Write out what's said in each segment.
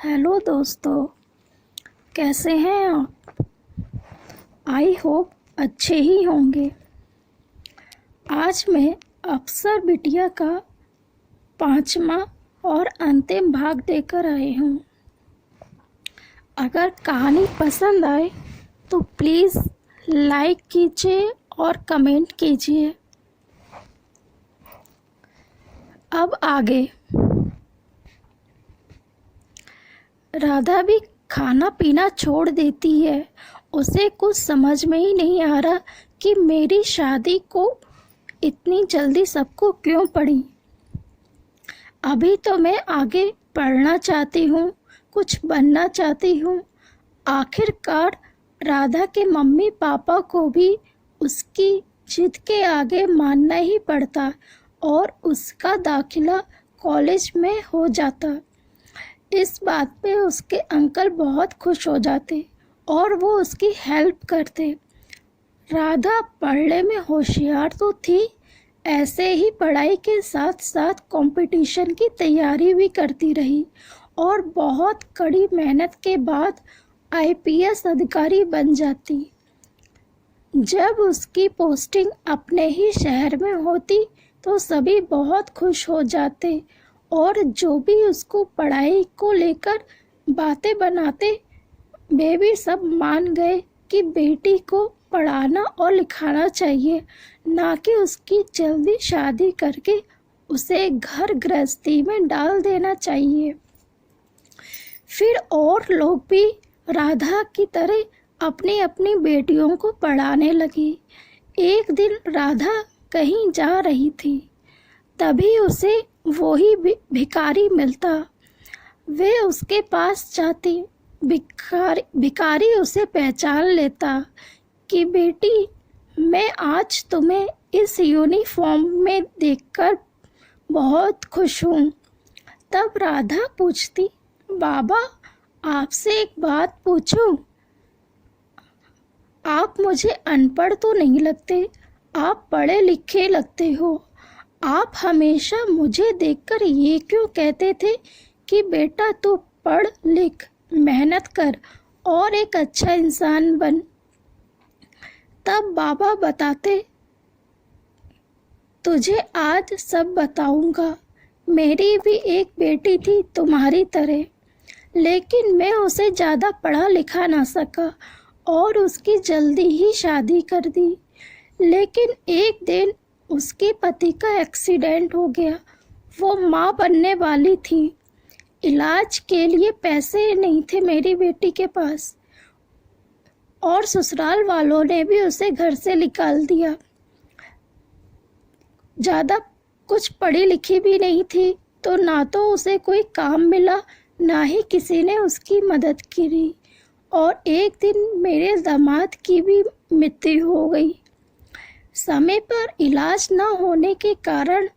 Hello दोस्तों, कैसे हैं आप? आई होप अच्छे ही होंगे। आज मैं अफसर बिटिया का 5वां और अंतिम भाग देकर आई हूँ। अगर कहानी पसंद आए तो प्लीज़ लाइक कीजिए और कमेंट कीजिए। अब आगे। राधा भी खाना पीना छोड़ देती है। उसे कुछ समझ में ही नहीं आ रहा कि मेरी शादी को इतनी जल्दी सबको क्यों पड़ी। अभी तो मैं आगे पढ़ना चाहती हूँ, कुछ बनना चाहती हूँ। आखिरकार राधा के मम्मी पापा को भी उसकी जिद के आगे मानना ही पड़ता और उसका दाखिला कॉलेज में हो जाता। इस बात पे उसके अंकल बहुत खुश हो जाते और वो उसकी हेल्प करते। राधा पढ़ने में होशियार तो थी, ऐसे ही पढ़ाई के साथ साथ कंपटीशन की तैयारी भी करती रही और बहुत कड़ी मेहनत के बाद आईपीएस अधिकारी बन जाती। जब उसकी पोस्टिंग अपने ही शहर में होती तो सभी बहुत खुश हो जाते और जो भी उसको पढ़ाई को लेकर बातें बनाते वे भी सब मान गए कि बेटी को पढ़ाना और लिखाना चाहिए, ना कि उसकी जल्दी शादी करके उसे घर गृहस्थी में डाल देना चाहिए। फिर और लोग भी राधा की तरह अपनी अपनी बेटियों को पढ़ाने लगी। एक दिन राधा कहीं जा रही थी, तभी उसे वही भिखारी मिलता। वे उसके पास जाती। भिखारी उसे पहचान लेता कि बेटी, मैं आज तुम्हें इस यूनिफॉर्म में देखकर बहुत खुश हूँ। तब राधा पूछती, बाबा आपसे एक बात पूछूं? आप मुझे अनपढ़ तो नहीं लगते, आप पढ़े लिखे लगते हो। आप हमेशा मुझे देखकर ये क्यों कहते थे कि बेटा तू पढ़ लिख, मेहनत कर और एक अच्छा इंसान बन? तब बाबा बताते, तुझे आज सब बताऊंगा। मेरी भी एक बेटी थी तुम्हारी तरह, लेकिन मैं उसे ज़्यादा पढ़ा लिखा ना सका और उसकी जल्दी ही शादी कर दी। लेकिन एक दिन उसके पति का एक्सीडेंट हो गया। वो माँ बनने वाली थी। इलाज के लिए पैसे नहीं थे मेरी बेटी के पास और ससुराल वालों ने भी उसे घर से निकाल दिया। ज़्यादा कुछ पढ़ी लिखी भी नहीं थी, तो ना तो उसे कोई काम मिला, ना ही किसी ने उसकी मदद की। और एक दिन मेरे दामाद की भी मृत्यु हो गई। समय पर इलाज न होने के कारण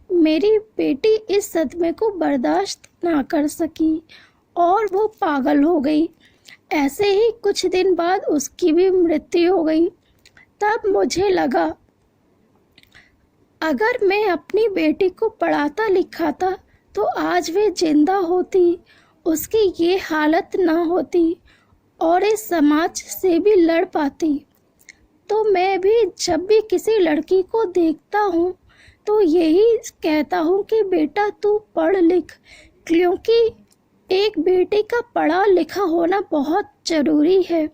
मेरी बेटी इस सदमे को बर्दाश्त ना कर सकी और वो पागल हो गई। ऐसे ही कुछ दिन बाद उसकी भी मृत्यु हो गई। तब मुझे लगा, अगर मैं अपनी बेटी को पढ़ाता लिखाता तो आज वे जिंदा होती, उसकी ये हालत ना होती और इस समाज से भी लड़ पाती। तो मैं भी जब भी किसी लड़की को देखता हूँ तो यही कहता हूँ कि बेटा तू पढ़ लिख, क्योंकि एक बेटे का पढ़ा लिखा होना बहुत ज़रूरी है।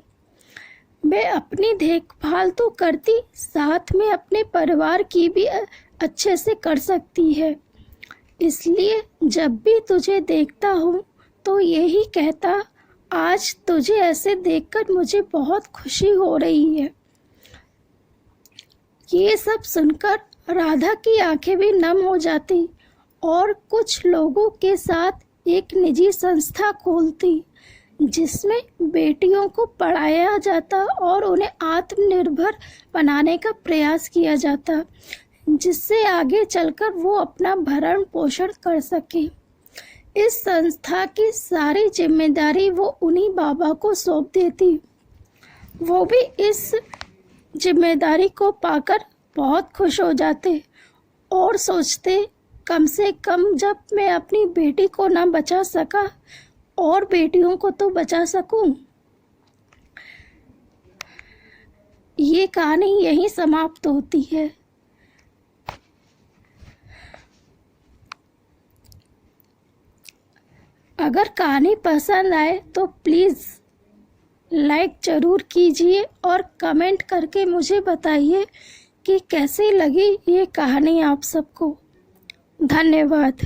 मैं अपनी देखभाल तो करती, साथ में अपने परिवार की भी अच्छे से कर सकती है। इसलिए जब भी तुझे देखता हूँ तो यही कहता, आज तुझे ऐसे देखकर मुझे बहुत खुशी हो रही है। ये सब सुनकर राधा की आंखें भी नम हो जाती और कुछ लोगों के साथ एक निजी संस्था खोलती जिसमें बेटियों को पढ़ाया जाता और उन्हें आत्मनिर्भर बनाने का प्रयास किया जाता, जिससे आगे चलकर वो अपना भरण पोषण कर सके। इस संस्था की सारी जिम्मेदारी वो उन्हीं बाबा को सौंप देती। वो भी इस जिम्मेदारी को पाकर बहुत खुश हो जाते और सोचते, कम से कम जब मैं अपनी बेटी को ना बचा सका और बेटियों को तो बचा सकूं। ये कहानी यहीं समाप्त होती है। अगर कहानी पसंद आए तो प्लीज़ लाइक ज़रूर कीजिए और कमेंट करके मुझे बताइए कि कैसी लगी ये कहानी आप सबको। धन्यवाद।